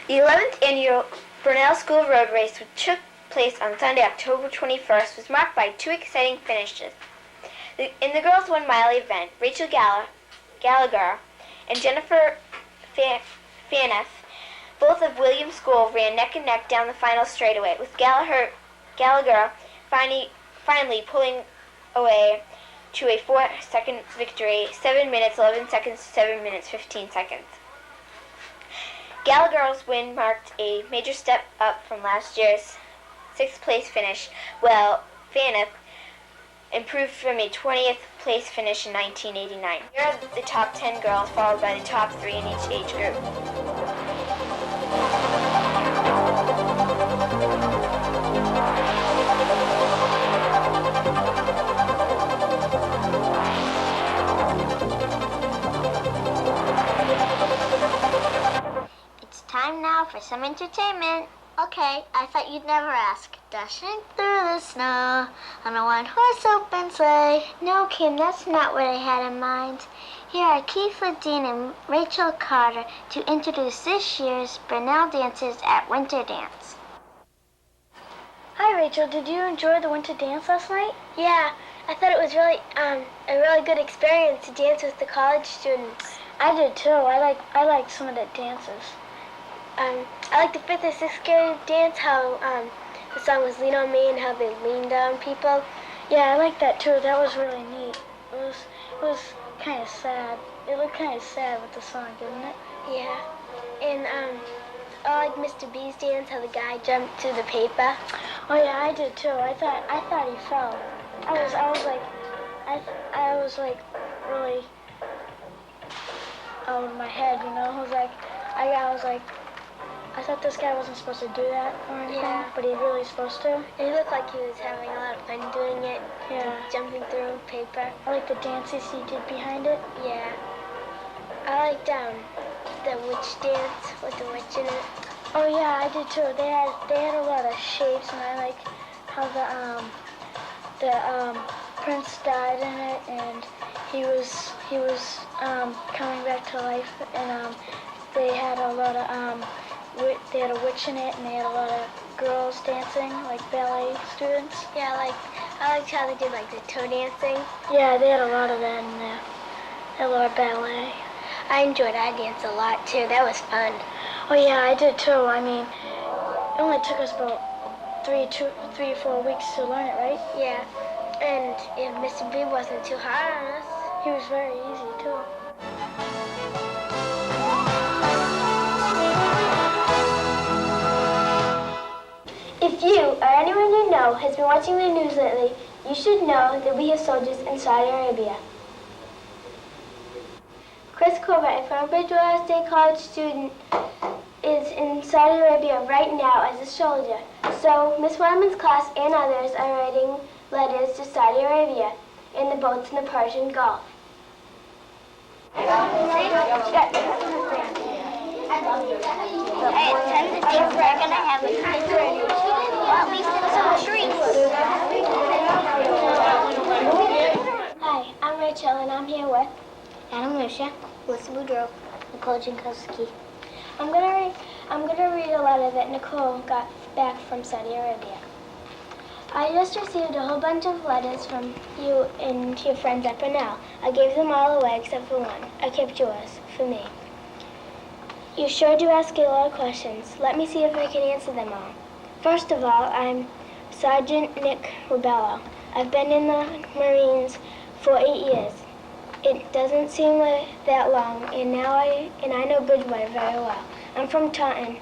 The 11th annual Burnell School Road Race, which took place on Sunday, October 21st, was marked by two exciting finishes. In the girls' 1 mile event, Rachel Gallagher and Jennifer Faniff, both of Williams School, ran neck and neck down the final straightaway, with Gallagher finally pulling away to a 4-second victory, 7 minutes 11 seconds to 7 minutes 15 seconds. Gallagher's win marked a major step up from last year's 6th place finish, while Faniff improved from a 20th place finish in 1989. Here are the top 10 girls, followed by the top 3 in each age group. It's time now for some entertainment. Okay, I thought you'd never ask. Dashing through the snow on a one-horse open sleigh. No, Kim, that's not what I had in mind. Here are Keith Ledeen and Rachel Carter to introduce this year's Burnell dancers at Winterdance. Hi, Rachel. Did you enjoy the Winterdance last night? Yeah, I thought it was really a really good experience to dance with the college students. I did too. I liked some of the dances. I like the 5th or 6th grade dance, how the song was Lean on Me and how they leaned on people. Yeah, I like that too. That was really neat. It was kind of sad. It looked kind of sad with the song, didn't it? Yeah. And I like Mr. B's dance, how the guy jumped to the paper. Oh yeah, I did too. I thought he fell. I was like really out of my head, you know. I thought this guy wasn't supposed to do that or anything, but he really was supposed to. And he looked like he was having a lot of fun doing it. Yeah. Jumping through paper. I like the dances he did behind it. Yeah. I liked the witch dance with the witch in it. Oh yeah, I did too. They had a lot of shapes, and I like how the prince died in it, and he was coming back to life, and they had a lot of they had a witch in it, and they had a lot of girls dancing, like ballet students. Yeah, I liked how they did like the toe dancing. Yeah, they had a lot of that in there. They had a lot of ballet. I enjoyed our dance a lot too. That was fun. Oh yeah, I did too. I mean, it only took us about 3 or 4 weeks to learn it, right? Yeah. And Mr. B wasn't too hard on us. He was very easy too. If you or anyone you know has been watching the news lately, you should know that we have soldiers in Saudi Arabia. Chris Corbett, a former Bridgewater State College student, is in Saudi Arabia right now as a soldier. So Miss Wyman's class and others are writing letters to Saudi Arabia in the boats in the Persian Gulf. I attend the church. We're going to have a concert. Well, at least it's some treats. Hi, I'm Rachel, and I'm here with Adam Lucia, Melissa Boudreau, Nicole Jankowski. I'm gonna read a letter that Nicole got back from Saudi Arabia. I just received a whole bunch of letters from you and your friends at Burnell. I gave them all away except for one. I kept yours for me. You sure do ask a lot of questions. Let me see if I can answer them all. First of all, I'm Sergeant Nick Rubello. I've been in the Marines for 8 years. It doesn't seem like that long, and I know Bridgewater very well. I'm from Taunton.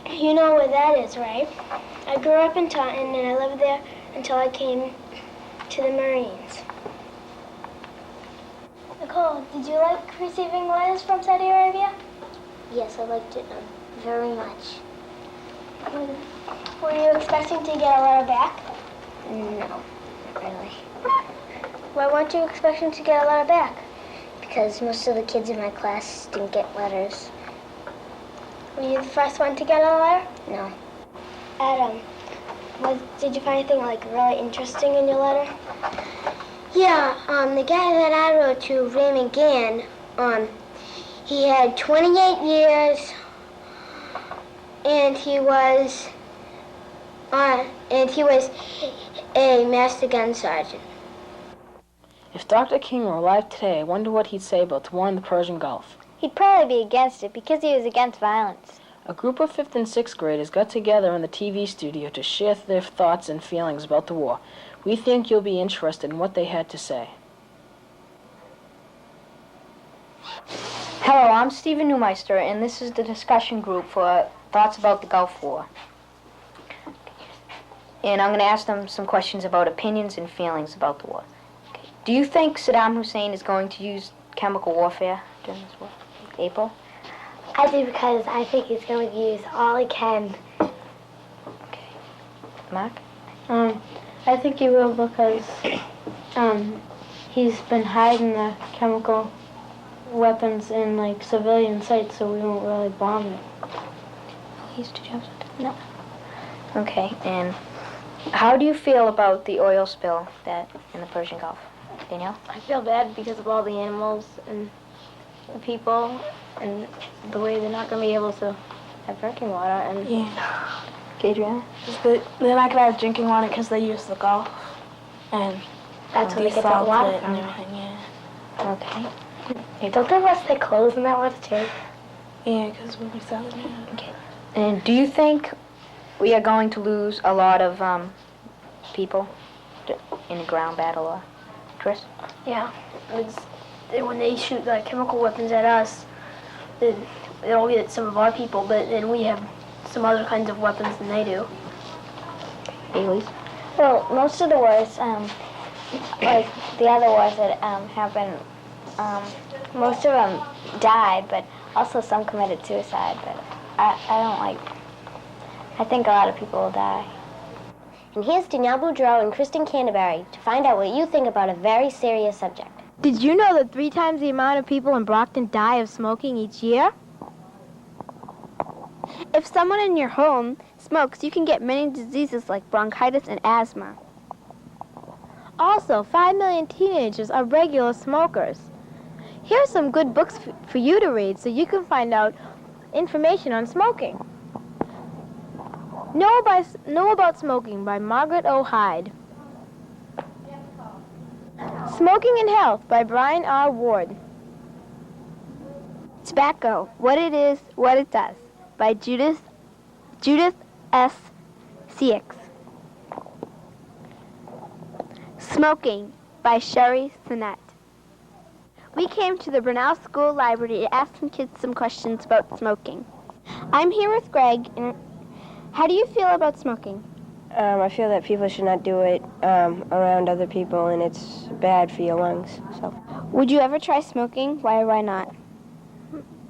You know where that is, right? I grew up in Taunton, and I lived there until I came to the Marines. Nicole, did you like receiving letters from Saudi Arabia? Yes, I liked it very much. Were you expecting to get a letter back? No, not really. Why weren't you expecting to get a letter back? Because most of the kids in my class didn't get letters. Were you the first one to get a letter? No. Adam, did you find anything really interesting in your letter? Yeah, the guy that I wrote to, Raymond Gann, he had 28 years and he was a master gun sergeant. If Dr. King were alive today, I wonder what he'd say about the war in the Persian Gulf. He'd probably be against it because he was against violence. A group of 5th and 6th graders got together in the TV studio to share their thoughts and feelings about the war. We think you'll be interested in what they had to say. Hello, I'm Stephen Neumeister, and this is the discussion group for thoughts about the Gulf War. And I'm going to ask them some questions about opinions and feelings about the war. Okay. Do you think Saddam Hussein is going to use chemical warfare during this war? April? I do, because I think he's going to use all he can. Okay. Mark? I think he will, because he's been hiding the chemical weapons in like civilian sites, so we won't really bomb it. Did you have something? No. Okay, and how do you feel about the oil spill that in the Persian Gulf? Danielle? I feel bad because of all the animals and the people, and the way they're not going to be able to have drinking water. And Yeah. Adriana? they're not going to have drinking water because they use the Gulf, and That's where they get that water from. Okay. Don't they wash their clothes in that water too? Yeah, because we'll be selling it. Okay. And do you think we are going to lose a lot of people in a ground battle, or Chris? Yeah, when they shoot like chemical weapons at us, then they'll get some of our people, but then we have some other kinds of weapons than they do. Elise? Well, most of the wars, like the other wars that happened, most of them died, but also some committed suicide. But I think a lot of people will die. And here's Danielle Boudreau and Kristen Canterbury to find out what you think about a very serious subject. Did you know that 3 times the amount of people in Brockton die of smoking each year? If someone in your home smokes, you can get many diseases like bronchitis and asthma. Also, 5 million teenagers are regular smokers. Here are some good books for you to read so you can find out information on smoking. Know About Smoking by Margaret O. Hyde. Smoking and Health by Brian R. Ward. Tobacco, What It Is, What It Does by Judith S. Seix. Smoking by Sherry Sinnett. We came to the Burnell School Library to ask some kids some questions about smoking. I'm here with Greg. And how do you feel about smoking? I feel that people should not do it around other people, and it's bad for your lungs. So, Would you ever try smoking? Why not?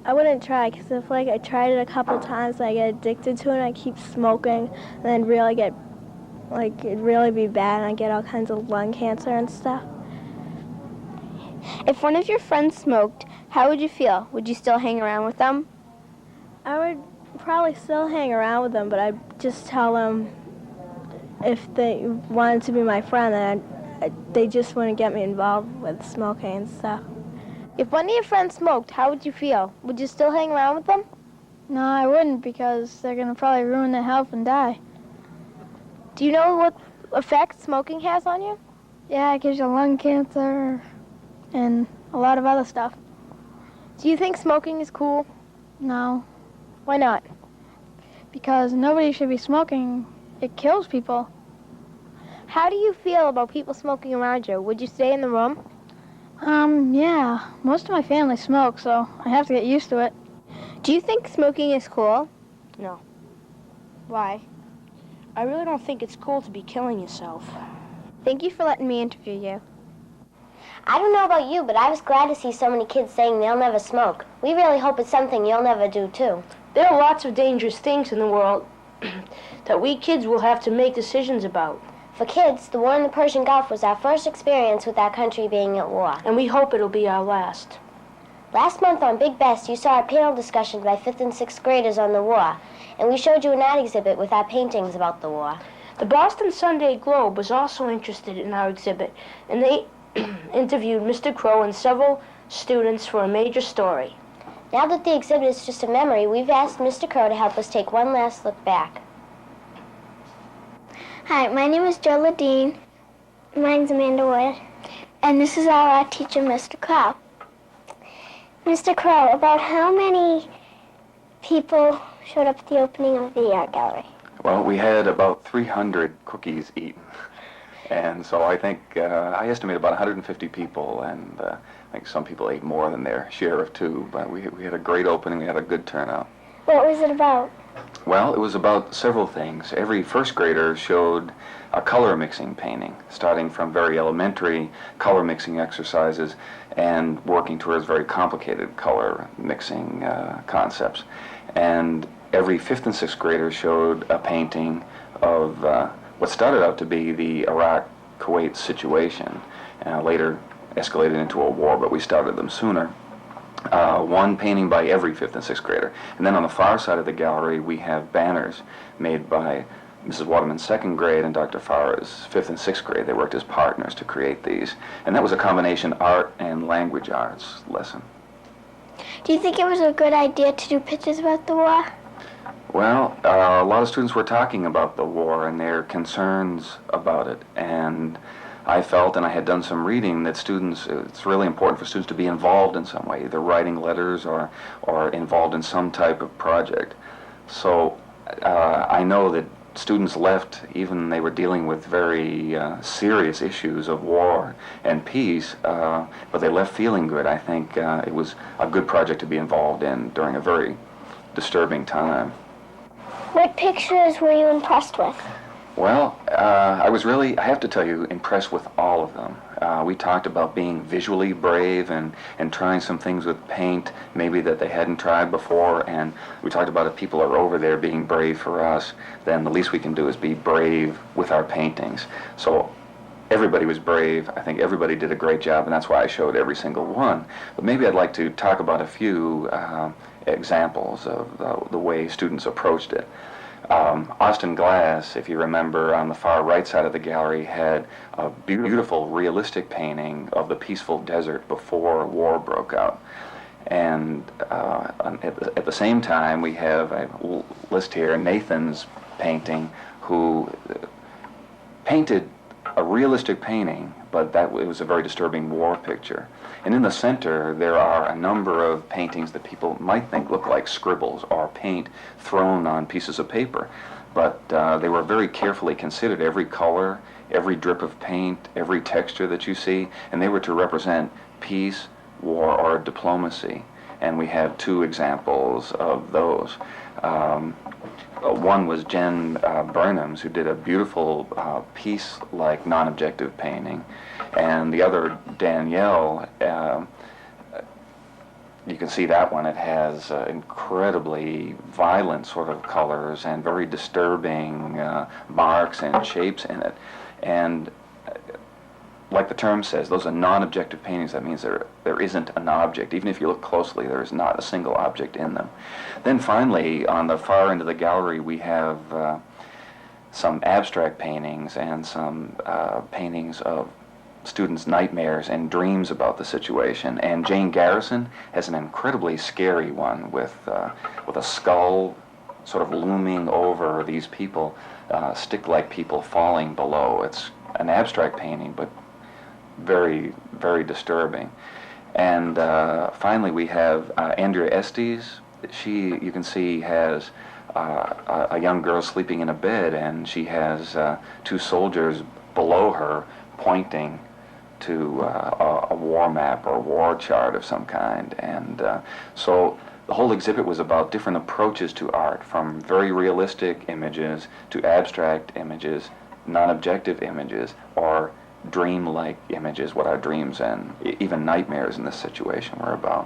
I wouldn't try, because if like I tried it a couple times and I get addicted to it and I keep smoking, and then really get, like, it'd really be bad and I get all kinds of lung cancer and stuff. If one of your friends smoked, how would you feel? Would you still hang around with them? I would probably still hang around with them, but I'd just tell them if they wanted to be my friend, then they just wouldn't get me involved with smoking and stuff. If one of your friends smoked, how would you feel? Would you still hang around with them? No, I wouldn't, because they're going to probably ruin their health and die. Do you know what effect smoking has on you? Yeah, it gives you lung cancer and a lot of other stuff. Do you think smoking is cool? No, Why not? because nobody should be smoking. It kills people. How do you feel about people smoking around you? Would you stay in the room? Yeah, most of my family smokes, so I have to get used to it. Do you think smoking is cool? No. Why? I really don't think it's cool to be killing yourself. Thank you for letting me interview you. I don't know about you, but I was glad to see so many kids saying they'll never smoke. We really hope it's something you'll never do, too. There are lots of dangerous things in the world that we kids will have to make decisions about. For kids, the war in the Persian Gulf was our first experience with our country being at war. And we hope it'll be our last. Last month on Big Best, you saw a panel discussion by 5th and 6th graders on the war, and we showed you an art exhibit with our paintings about the war. The Boston Sunday Globe was also interested in our exhibit, and they interviewed Mr. Crow and several students for a major story. Now that the exhibit is just a memory, we've asked Mr. Crow to help us take one last look back. Hi, my name is Joe Ladine. Mine's Amanda Wood. And this is our art teacher, Mr. Crow. Mr. Crow, about how many people showed up at the opening of the art gallery? Well, we had about 300 cookies eaten. And so I think, I estimate about 150 people, and I think some people ate more than their share of two, but we had a great opening, we had a good turnout. What was it about? Well, it was about several things. Every first grader showed a color mixing painting, starting from very elementary color mixing exercises and working towards very complicated color mixing concepts. And every fifth and sixth grader showed a painting of what started out to be the Iraq-Kuwait situation, later escalated into a war, but we started them sooner. One painting by every fifth and sixth grader. And then on the far side of the gallery, we have banners made by Mrs. Waterman's second grade and Dr. Farah's fifth and sixth grade. They worked as partners to create these. And that was a combination art and language arts lesson. Do you think it was a good idea to do pictures about the war? Well, a lot of students were talking about the war and their concerns about it. And I felt, and I had done some reading, that it's really important for students to be involved in some way, either writing letters or involved in some type of project. So I know that students left, even they were dealing with very serious issues of war and peace, but they left feeling good. I think it was a good project to be involved in during a very disturbing time. What pictures were you impressed with? Well, I was really, I have to tell you, impressed with all of them. We talked about being visually brave and trying some things with paint, maybe that they hadn't tried before, and we talked about if people are over there being brave for us, then the least we can do is be brave with our paintings. So everybody was brave. I think everybody did a great job, and that's why I showed every single one. But maybe I'd like to talk about a few examples of the way students approached it. Austin Glass, if you remember, on the far right side of the gallery had a beautiful realistic painting of the peaceful desert before war broke out. And at the same time, we have a list here, Nathan's painting, who painted a realistic painting, but it was a very disturbing war picture. And in the center, there are a number of paintings that people might think look like scribbles or paint thrown on pieces of paper. But they were very carefully considered, every color, every drip of paint, every texture that you see, and they were to represent peace, war, or diplomacy. And we have two examples of those. One was Jen Burnham's, who did a beautiful piece-like non-objective painting, and the other, Danielle, you can see that one. It has incredibly violent sort of colors and very disturbing marks and shapes in it. And like the term says, those are non-objective paintings. That means there isn't an object. Even if you look closely, there is not a single object in them. Then finally, on the far end of the gallery, we have some abstract paintings and some paintings of students' nightmares and dreams about the situation. And Jane Garrison has an incredibly scary one with a skull sort of looming over these people, stick-like people falling below. It's an abstract painting, but very, very disturbing. And finally, we have Andrea Estes. She, you can see, has a young girl sleeping in a bed, and she has two soldiers below her pointing to a war map or a war chart of some kind. And so the whole exhibit was about different approaches to art, from very realistic images to abstract images, non-objective images, or dream-like images, what our dreams and even nightmares in this situation were about.